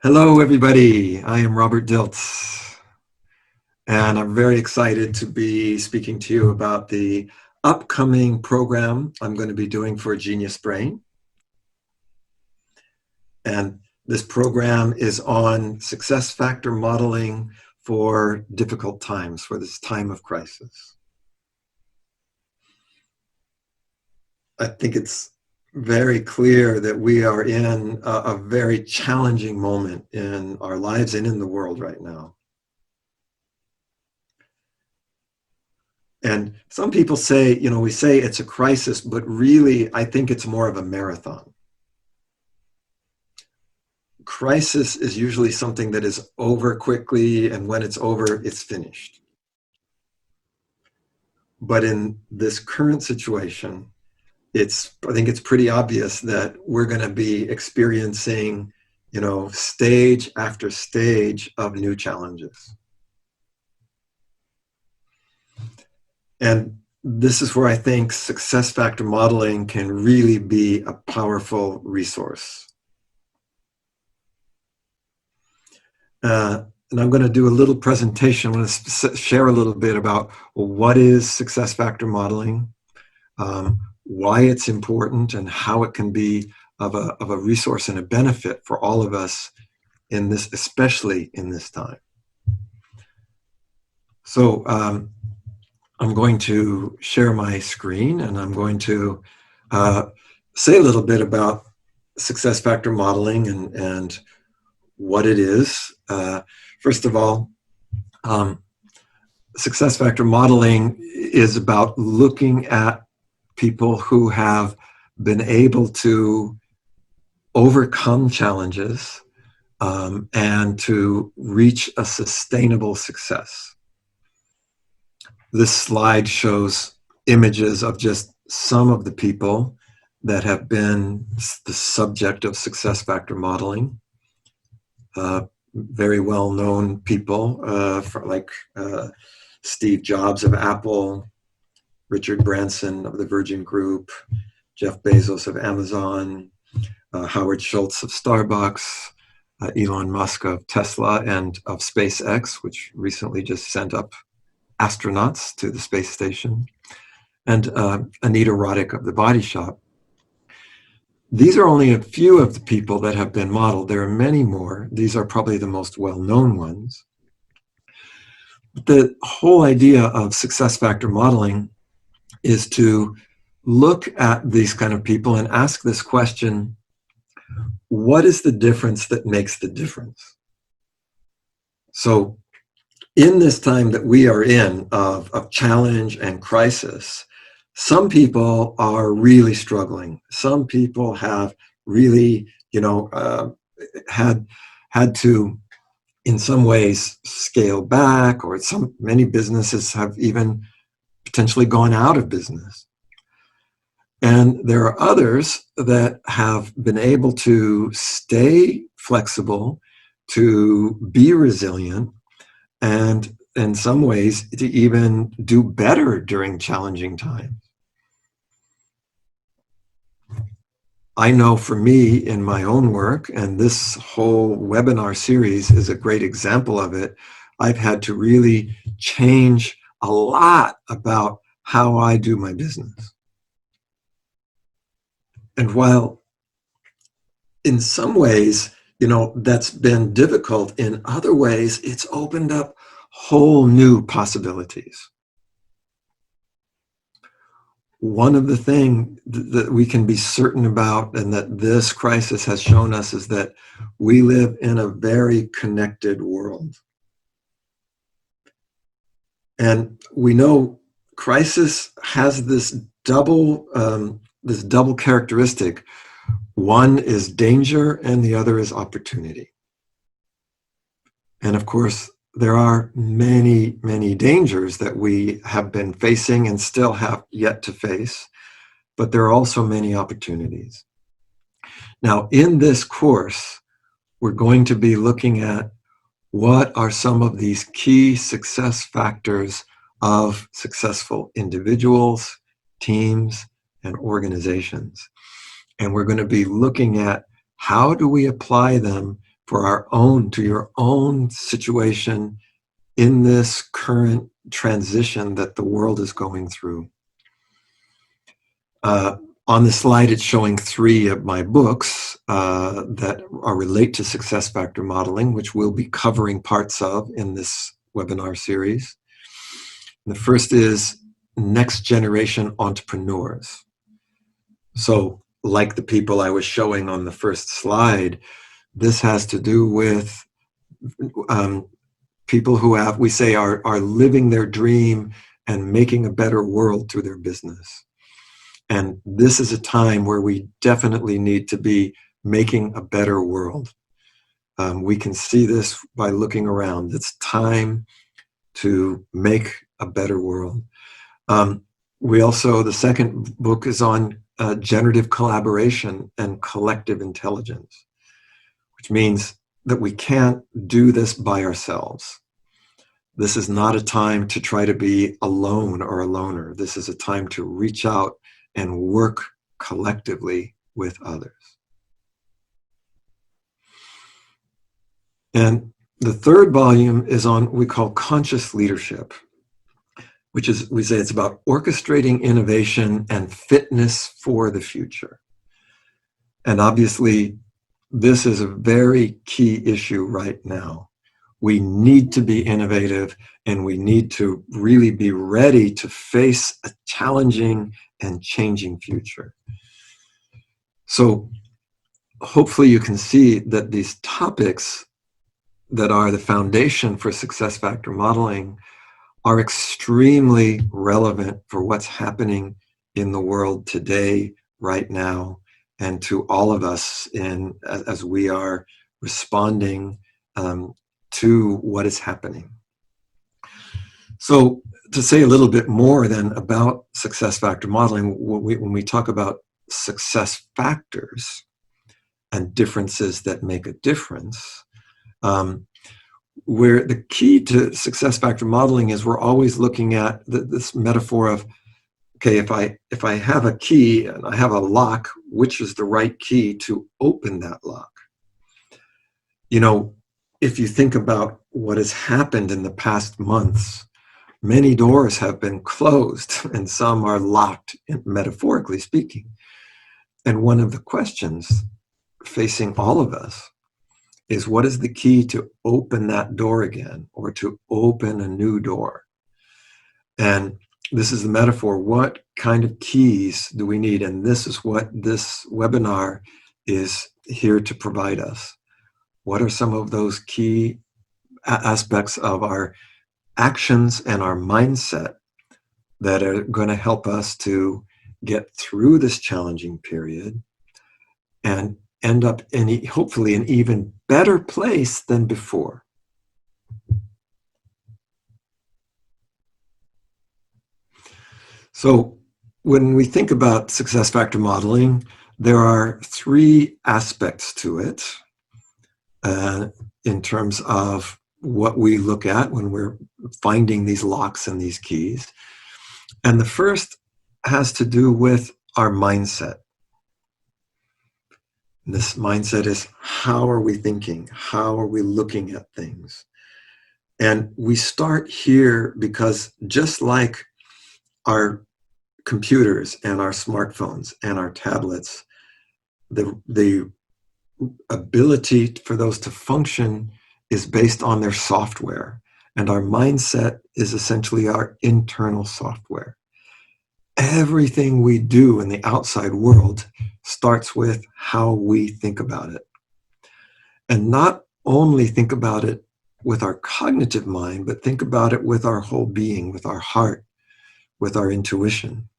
Hello, everybody. I am Robert Diltz, and I'm very excited to be speaking to you about the upcoming program I'm going to be doing for Genius Brain. And this program is on success factor modeling for difficult times, for this time of crisis. I think it's very clear that we are in a very challenging moment in our lives and in the world right now. And some people say, we say it's a crisis, but really, I think it's more of a marathon. Crisis is usually something that is over quickly, and when it's over, it's finished. But in this current situation, I think it's pretty obvious that we're going to be experiencing, stage after stage of new challenges. And this is where I think success factor modeling can really be a powerful resource. And I'm going to do a little presentation. I'm going to share a little bit about what is success factor modeling, why it's important, and how it can be of a resource and a benefit for all of us in this, especially in this time. So I'm going to share my screen, and I'm going to say a little bit about success factor modeling and what it is. First of all, success factor modeling is about looking at people who have been able to overcome challenges and to reach a sustainable success. This slide shows images of just some of the people that have been the subject of success factor modeling. Very well-known people like Steve Jobs of Apple, Richard Branson of the Virgin Group, Jeff Bezos of Amazon, Howard Schultz of Starbucks, Elon Musk of Tesla and of SpaceX, which recently just sent up astronauts to the space station, and Anita Roddick of The Body Shop. These are only a few of the people that have been modeled. There are many more. These are probably the most well-known ones. The whole idea of success factor modeling is to look at these kind of people and ask this question: what is the difference that makes the difference? So in this time that we are in of challenge and crisis, some people are really struggling. Some people have really, had to, in some ways, scale back, or many businesses have even potentially gone out of business. And there are others that have been able to stay flexible, to be resilient, and in some ways to even do better during challenging times. I know for me in my own work, and this whole webinar series is a great example of it, I've had to really change a lot about how I do my business. And while in some ways, that's been difficult, in other ways, it's opened up whole new possibilities. One of the things that we can be certain about, and that this crisis has shown us, is that we live in a very connected world. And we know crisis has this double characteristic. One is danger and the other is opportunity. And of course, there are many, many dangers that we have been facing and still have yet to face, but there are also many opportunities. Now, in this course, we're going to be looking at what are some of these key success factors of successful individuals, teams, and organizations. And we're going to be looking at how do we apply them to your own situation in this current transition that the world is going through. On the slide, it's showing 3 of my books that relate to success factor modeling, which we'll be covering parts of in this webinar series. And the first is next generation entrepreneurs. So, like the people I was showing on the first slide, this has to do with people who we say are living their dream and making a better world through their business. And this is a time where we definitely need to be making a better world. We can see this by looking around. It's time to make a better world. The second book is on generative collaboration and collective intelligence, which means that we can't do this by ourselves. This is not a time to try to be alone or a loner. This is a time to reach out and work collectively with others. And the third volume is on what we call conscious leadership, which is, we say it's about orchestrating innovation and fitness for the future. And obviously, this is a very key issue right now. We need to be innovative, and we need to really be ready to face a challenging and changing future. So hopefully you can see that these topics that are the foundation for success factor modeling are extremely relevant for what's happening in the world today, right now, and to all of us as we are responding to what is happening. So to say a little bit more then about success factor modeling, when we talk about success factors and differences that make a difference, where the key to success factor modeling is we're always looking at this metaphor of, okay, if I have a key and I have a lock, which is the right key to open that lock? You know, if you think about what has happened in the past months, many doors have been closed and some are locked, metaphorically speaking. And one of the questions facing all of us is, what is the key to open that door again, or to open a new door? And this is the metaphor. What kind of keys do we need? And this is what this webinar is here to provide us. What are some of those key aspects of our actions and our mindset that are going to help us to get through this challenging period and end up in hopefully an even better place than before? So when we think about success factor modeling, there are 3 aspects to it in terms of what we look at when we're finding these locks and these keys. And the first has to do with our mindset. And this mindset is, how are we thinking? How are we looking at things? And we start here because just like our computers and our smartphones and our tablets, the ability for those to function is based on their software. And our mindset is essentially our internal software. Everything we do in the outside world starts with how we think about it. And not only think about it with our cognitive mind, but think about it with our whole being, with our heart, with our intuition.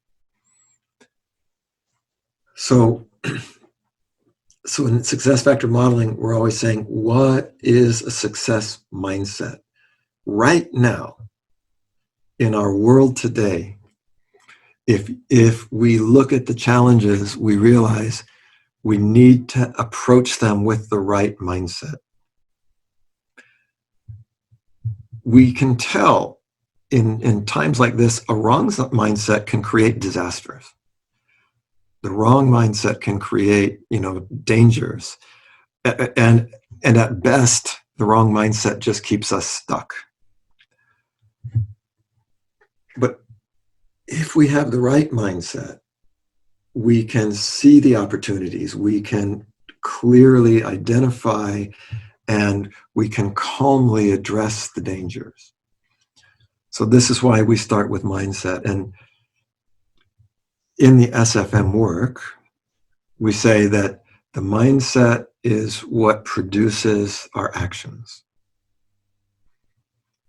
So in success factor modeling, we're always saying, what is a success mindset? Right now, in our world today, if we look at the challenges, we realize we need to approach them with the right mindset. We can tell in times like this, a wrong mindset can create disasters. The wrong mindset can create, dangers. And And at best, the wrong mindset just keeps us stuck. But if we have the right mindset, we can see the opportunities, we can clearly identify, and we can calmly address the dangers. So this is why we start with mindset. And in the SFM work, we say that the mindset is what produces our actions.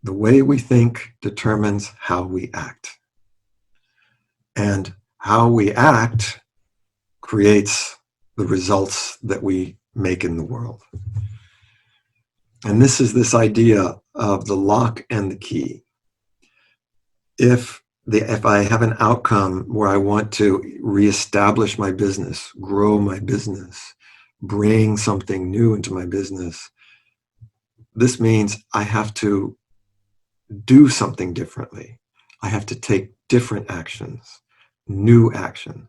The way we think determines how we act. And how we act creates the results that we make in the world. And this is this idea of the lock and the key. If I have an outcome where I want to reestablish my business, grow my business, bring something new into my business, this means I have to do something differently. I have to take different actions, new actions.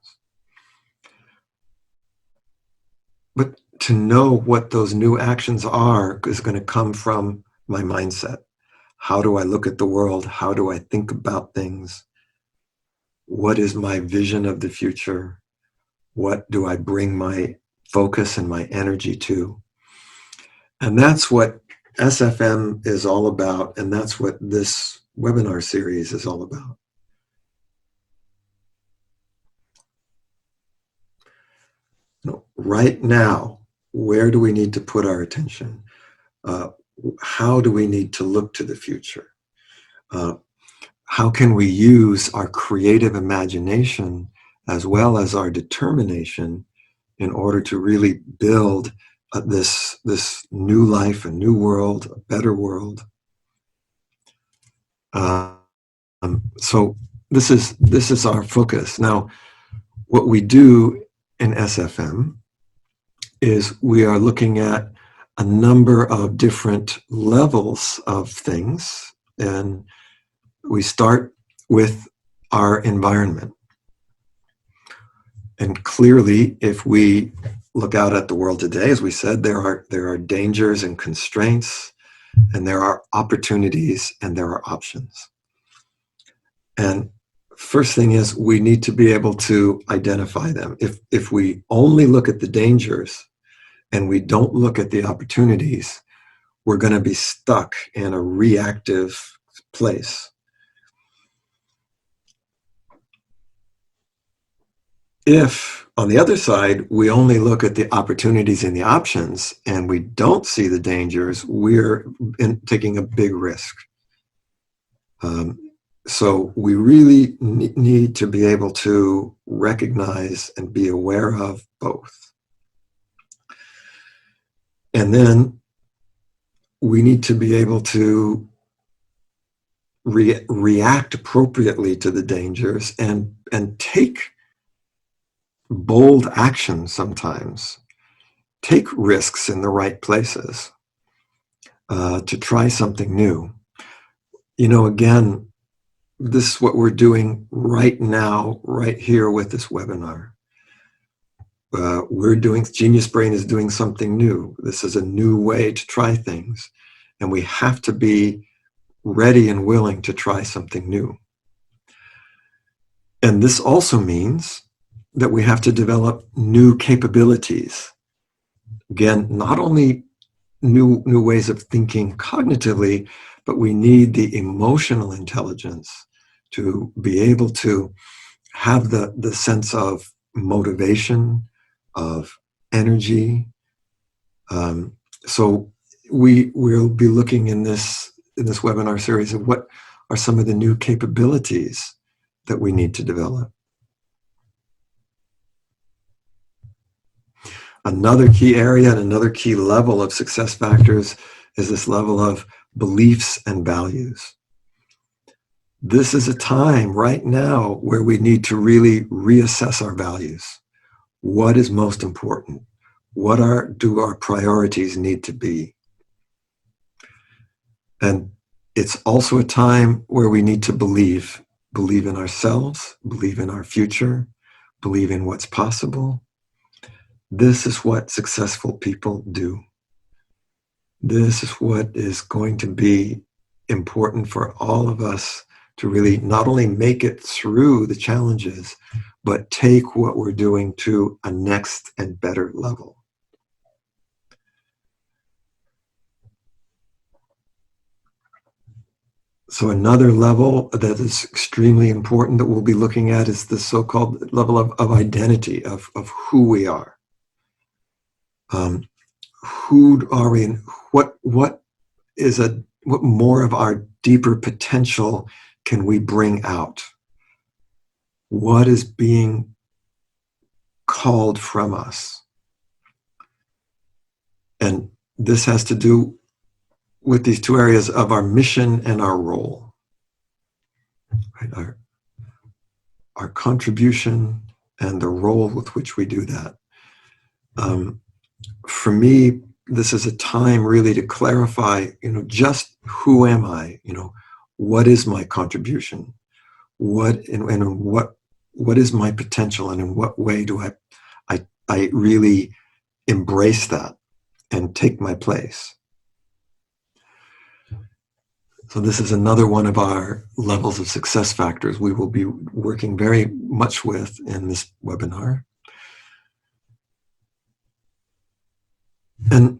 But to know what those new actions are is going to come from my mindset. How do I look at the world? How do I think about things? What is my vision of the future? What do I bring my focus and my energy to? And that's what SFM is all about, and that's what this webinar series is all about. Right now, where do we need to put our attention? How do we need to look to the future? How can we use our creative imagination as well as our determination in order to really build this new life, a new world, a better world? So this is our focus. Now, what we do in SFM is we are looking at a number of different levels of things, and we start with our environment. And clearly, if we look out at the world today, as we said, there are dangers and constraints, and there are opportunities and there are options. And first thing is we need to be able to identify them. If we only look at the dangers and we don't look at the opportunities, we're going to be stuck in a reactive place. If, on the other side, we only look at the opportunities and the options and we don't see the dangers, we're taking a big risk. So we really need to be able to recognize and be aware of both. And then we need to be able to react appropriately to the dangers and take bold action sometimes, take risks in the right places to try something new. You know, again, this is what we're doing right now, right here with this webinar. Genius Brain is doing something new. This is a new way to try things. And we have to be ready and willing to try something new. And this also means that we have to develop new capabilities. Again, not only new ways of thinking cognitively, but we need the emotional intelligence to be able to have the sense of motivation, of energy. So we'll be looking in this webinar series of what are some of the new capabilities that we need to develop. Another key area and another key level of success factors is this level of beliefs and values. This is a time right now where we need to really reassess our values. What is most important? What do our priorities need to be? And it's also a time where we need to believe in ourselves, believe in our future, believe in what's possible. This is what successful people do. This is what is going to be important for all of us to really not only make it through the challenges, but take what we're doing to a next and better level. So another level that is extremely important that we'll be looking at is the so-called level of identity, of who we are. Who are we, and what more of our deeper potential can we bring out? What is being called from us? And this has to do with these two areas of our mission and our role. Right? Our contribution and the role with which we do that. For me, this is a time really to clarify, just who am I? What is my contribution? What is my potential, and in what way do I really embrace that and take my place? So this is another one of our levels of success factors we will be working very much with in this webinar. And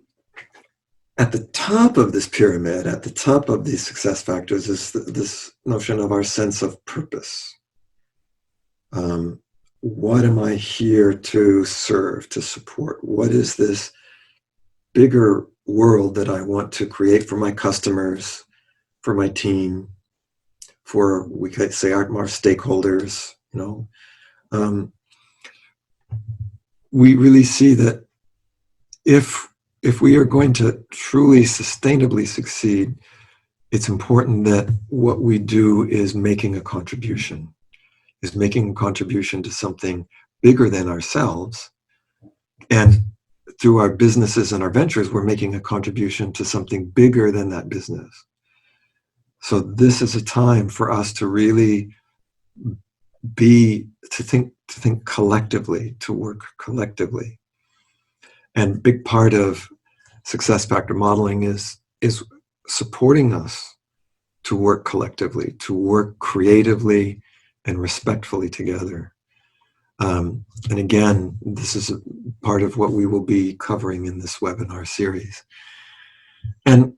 at the top of this pyramid, at the top of these success factors, is this notion of our sense of purpose. What am I here to serve, to support? What is this bigger world that I want to create for my customers, for my team, for, we could say, our stakeholders? We really see that if we are going to truly sustainably succeed, it's important that what we do is making a contribution to something bigger than ourselves. And through our businesses and our ventures, we're making a contribution to something bigger than that business. So this is a time for us to really think collectively, to work collectively. And big part of success factor modeling is supporting us to work collectively, to work creatively and respectfully together. And again, this is a part of what we will be covering in this webinar series. And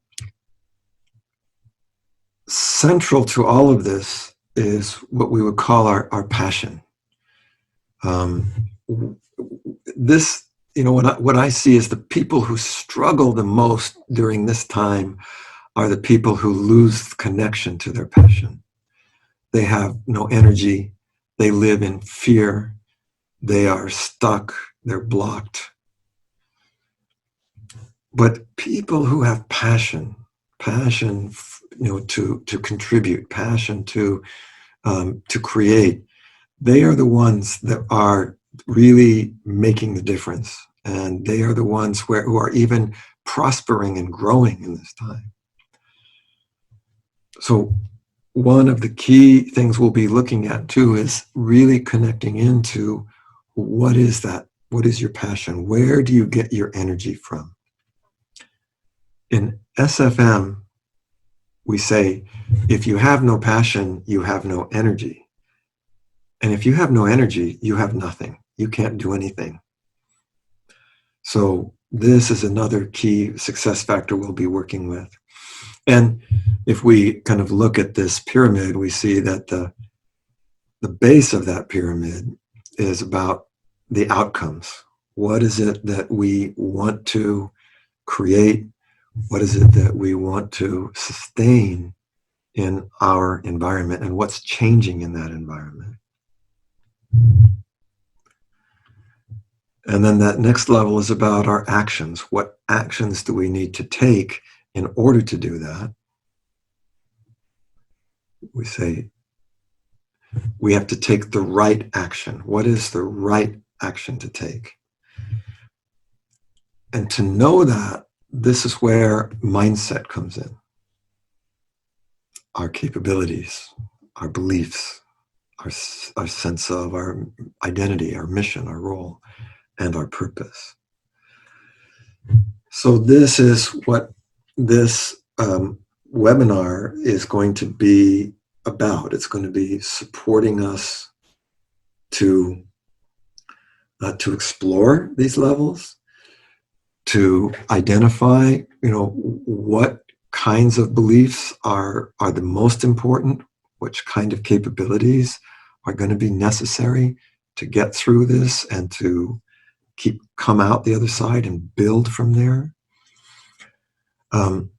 central to all of this is what we would call our passion. This, what I see is the people who struggle the most during this time are the people who lose connection to their passion. They have no energy. They live in fear. They are stuck. They're blocked. But people who have passion, to contribute, passion to create, they are the ones that are really making the difference, and they are the ones who are even prospering and growing in this time. So one of the key things we'll be looking at too is really connecting into what is that? What is your passion? Where do you get your energy from? In SFM, we say, if you have no passion, you have no energy. And if you have no energy, you have nothing. You can't do anything. So this is another key success factor we'll be working with. And if we kind of look at this pyramid, we see that the base of that pyramid is about the outcomes. What is it that we want to create? What is it that we want to sustain in our environment, and what's changing in that environment? And then that next level is about our actions. What actions do we need to take in order to do that? We say we have to take the right action. What is the right action to take? And to know that, this is where mindset comes in. Our capabilities, our beliefs, our sense of our identity, our mission, our role, and our purpose. So this is what this webinar is going to be about. It's going to be supporting us to explore these levels, to identify, what kinds of beliefs are the most important, which kind of capabilities are going to be necessary to get through this and to come out the other side and build from there. And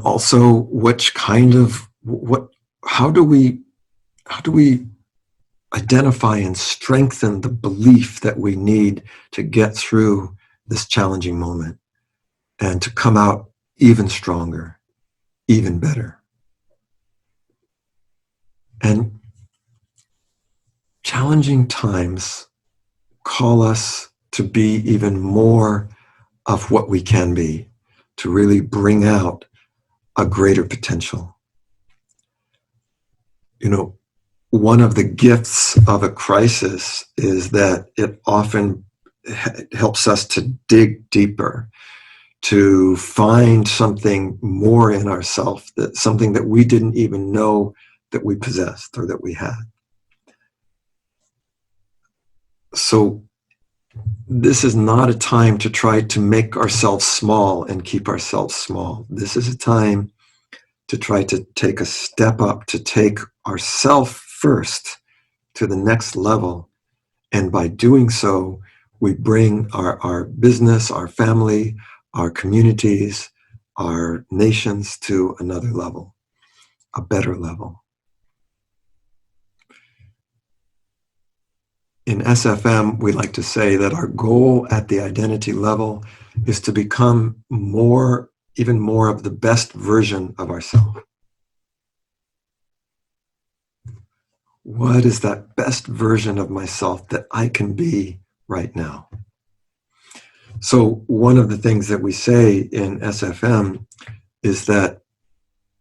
also how do we identify and strengthen the belief that we need to get through this challenging moment and to come out even stronger, even better. And challenging times call us to be even more of what we can be, to really bring out a greater potential. One of the gifts of a crisis is that it often helps us to dig deeper, to find something more in ourselves, something that we didn't even know that we possessed or that we had. So this is not a time to try to make ourselves small and keep ourselves small. This is a time to try to take a step up, to take ourselves first to the next level. And by doing so, we bring our business, our family, our communities, our nations to another level, a better level. In SFM, we like to say that our goal at the identity level is to become even more of the best version of ourselves. What is that best version of myself that I can be right now? So one of the things that we say in SFM is that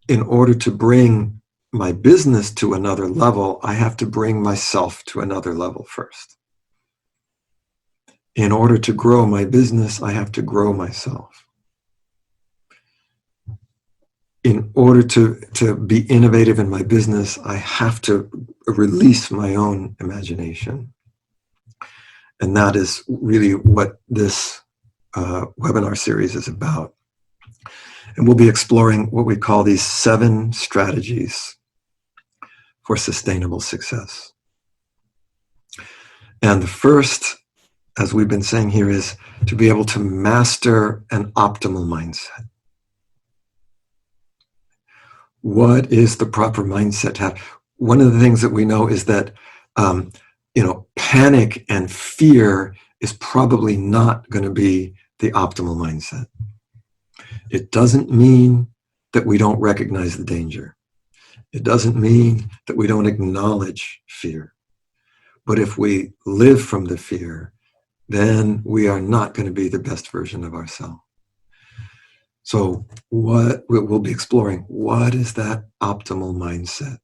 in order to bring my business to another level, I have to bring myself to another level first. In order to grow my business, I have to grow myself. In order to be innovative in my business, I have to release my own imagination. And that is really what this webinar series is about. And we'll be exploring what we call these 7 strategies for sustainable success. And the first, as we've been saying here, is to be able to master an optimal mindset. What is the proper mindset to have? One of the things that we know is that, panic and fear is probably not going to be the optimal mindset. It doesn't mean that we don't recognize the danger. It doesn't mean that we don't acknowledge fear. But if we live from the fear, then we are not going to be the best version of ourselves. So what we'll be exploring, what is that optimal mindset?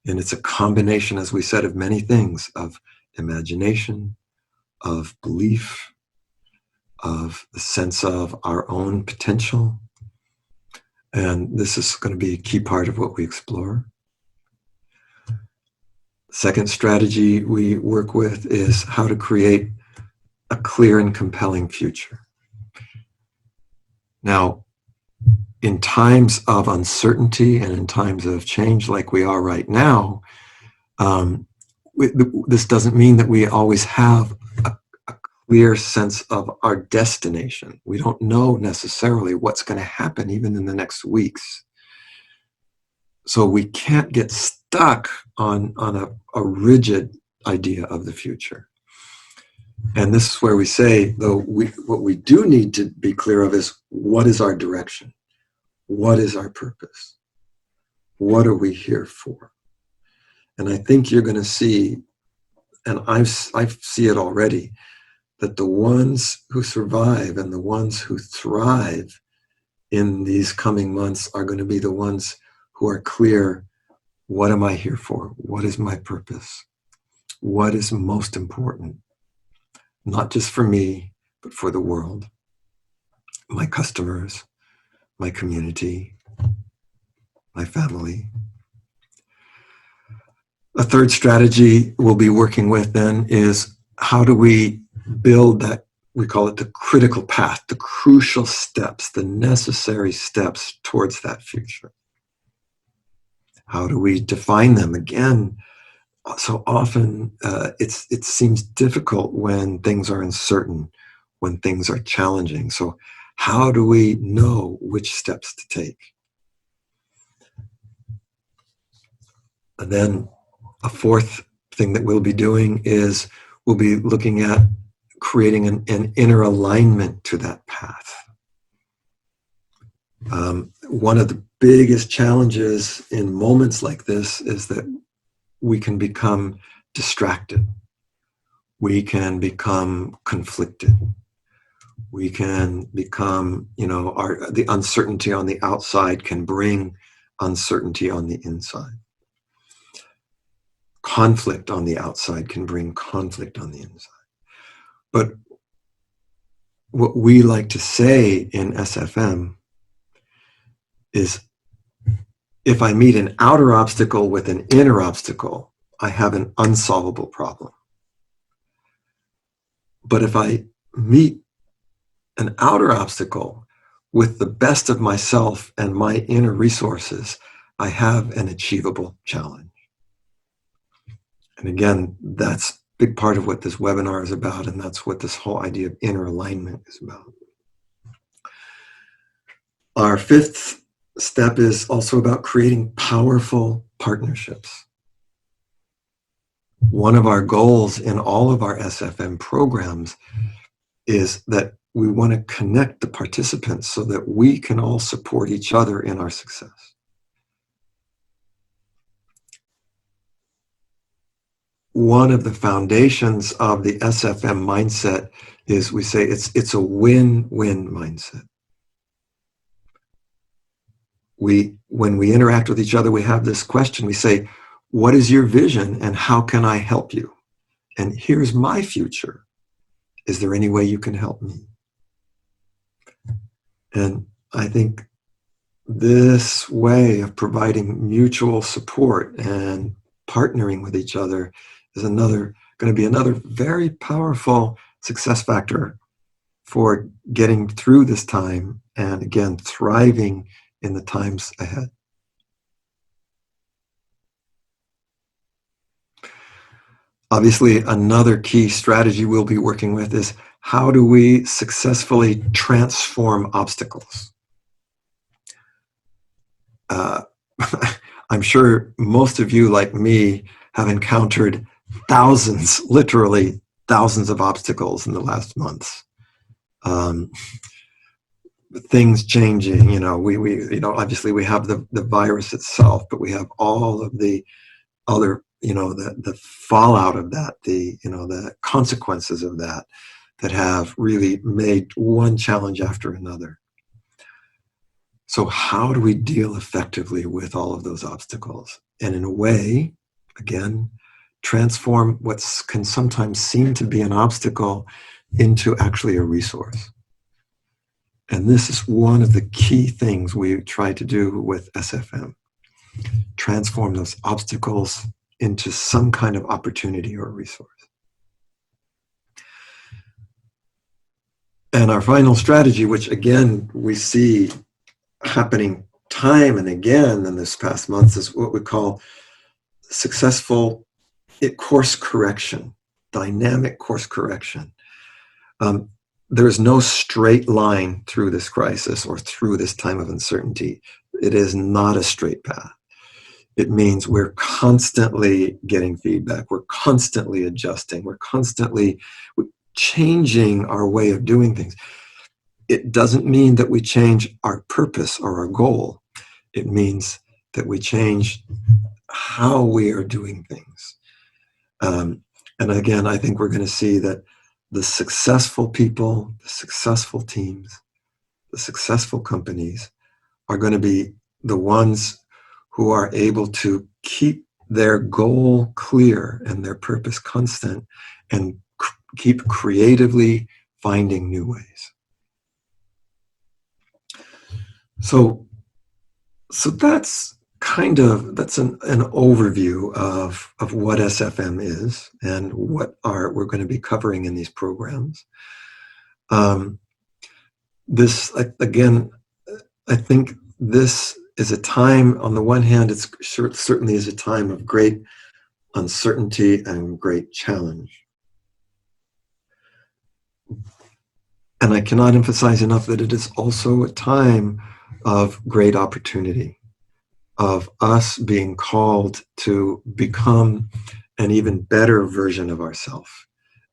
And it's a combination, as we said, of many things, of imagination, of belief, of the sense of our own potential. And this is going to be a key part of what we explore. Second strategy we work with is how to create a clear and compelling future. Now, in times of uncertainty and in times of change like we are right now, this doesn't mean that we always have a clear sense of our destination. We don't know necessarily what's going to happen even in the next weeks. So we can't get stuck on a rigid idea of the future. And this is where we say, though, what we do need to be clear of is, what is our direction? What is our purpose? What are we here for? And I think you're going to see, and I see it already, that the ones who survive and the ones who thrive in these coming months are going to be the ones who are clear, what am I here for? What is my purpose? What is most important? Not just for me, but for the world. my customers, my community, my family. A third strategy we'll be working with then is how do we build that, we call it the critical path, the crucial steps, the necessary steps towards that future. How do we define them? Again, so often it seems difficult when things are uncertain, when things are challenging. So how do we know which steps to take? And then a fourth thing that we'll be doing is we'll be looking at creating an inner alignment to that path. One of the biggest challenges in moments like this is that we can become distracted. We can become conflicted. We can become, the uncertainty on the outside can bring uncertainty on the inside. Conflict on the outside can bring conflict on the inside. But what we like to say in SFM is, if I meet an outer obstacle with an inner obstacle, I have an unsolvable problem. But if I meet an outer obstacle with the best of myself and my inner resources, I have an achievable challenge. And again, that's a big part of what this webinar is about, and that's what this whole idea of inner alignment is about. Our fifth step is also about creating powerful partnerships. One of our goals in all of our SFM programs is that we want to connect the participants so that we can all support each other in our success. One of the foundations of the SFM mindset is, we say it's a win-win mindset. When we interact with each other, we have this question. We say, what is your vision and how can I help you? And here's my future. Is there any way you can help me? And I think this way of providing mutual support and partnering with each other is going to be another very powerful success factor for getting through this time and, again, thriving in the times ahead. Obviously, another key strategy we'll be working with is how do we successfully transform obstacles? I'm sure most of you, like me, have encountered thousands, literally thousands of obstacles in the last months. Things changing, we obviously we have the virus itself, but we have all of the other, the fallout of that, the consequences of that have really made one challenge after another. So how do we deal effectively with all of those obstacles? And in a way, again, transform what can sometimes seem to be an obstacle into actually a resource. And this is one of the key things we try to do with SFM. Transform those obstacles into some kind of opportunity or resource. And our final strategy, which again we see happening time and again in this past month, is what we call successful course correction, dynamic course correction. There is no straight line through this crisis or through this time of uncertainty. It is not a straight path. It means we're constantly getting feedback. We're constantly adjusting. We're constantly changing our way of doing things. It doesn't mean that we change our purpose or our goal. It means that we change how we are doing things. And again, I think we're going to see that the successful people, the successful teams, the successful companies are going to be the ones who are able to keep their goal clear and their purpose constant and keep creatively finding new ways. So that's that's an overview of what SFM is and what we're going to be covering in these programs. This, again, I think this is a time, on the one hand, it certainly is a time of great uncertainty and great challenge. And I cannot emphasize enough that it is also a time of great opportunity, of us being called to become an even better version of ourselves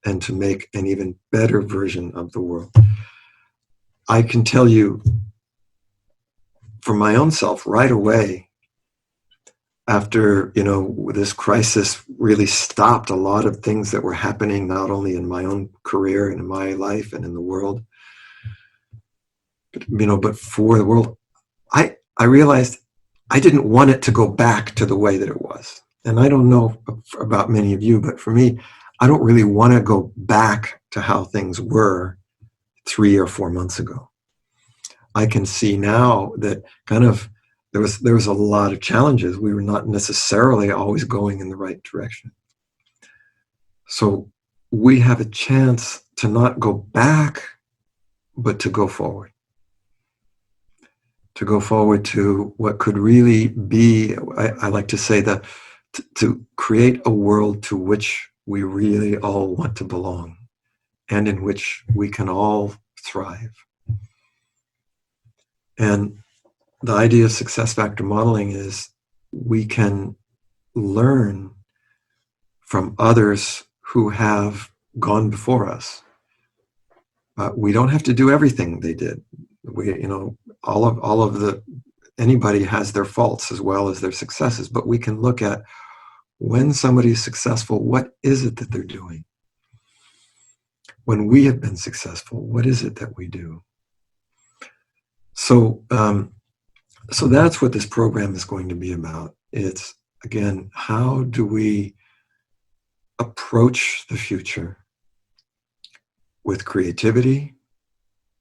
and to make an even better version of the world. I can tell you for my own self right away, after, this crisis really stopped a lot of things that were happening, not only in my own career and in my life and in the world, but for the world, I realized I didn't want it to go back to the way that it was. And I don't know about many of you, but for me, I don't really want to go back to how things were 3 or 4 months ago. I can see now that there was a lot of challenges. We were not necessarily always going in the right direction. So we have a chance to not go back, but to go forward. To go forward to what could really be, I like to say that, to create a world to which we really all want to belong and in which we can all thrive. And the idea of success factor modeling is we can learn from others who have gone before us. We don't have to do everything they did. Anybody has their faults as well as their successes, but we can look at when somebody is successful, what is it that they're doing? When we have been successful, what is it that we do? So that's what this program is going to be about. It's, again, how do we approach the future with creativity,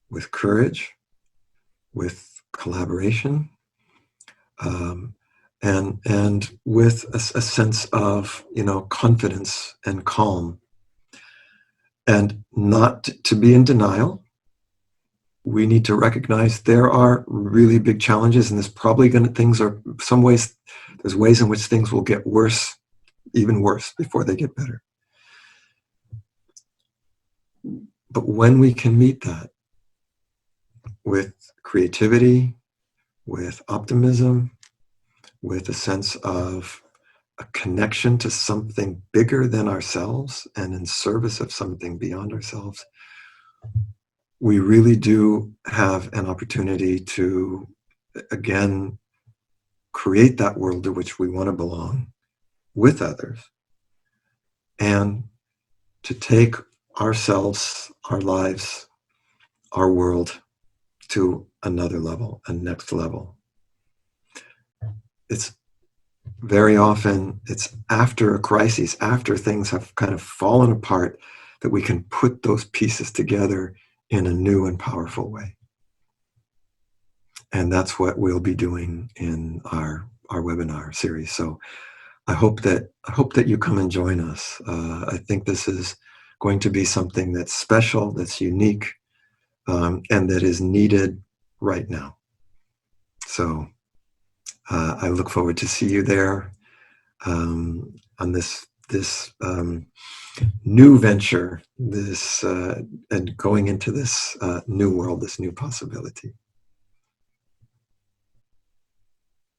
with courage, with collaboration, and with a sense of, confidence and calm, and not to be in denial. We need to recognize there are really big challenges, and there's probably there's ways in which things will get worse, even worse, before they get better. But when we can meet that with creativity, with optimism, with a sense of a connection to something bigger than ourselves and in service of something beyond ourselves, we really do have an opportunity to, again, create that world to which we want to belong with others, and to take ourselves, our lives, our world to another level, a next level. It's very often, it's after a crisis, after things have kind of fallen apart, that we can put those pieces together in a new and powerful way. And that's what we'll be doing in our webinar series. So I hope that you come and join us. I think this is going to be something that's special, that's unique, and that is needed right now. So I look forward to see you there on this new venture, and going into this new world, this new possibility.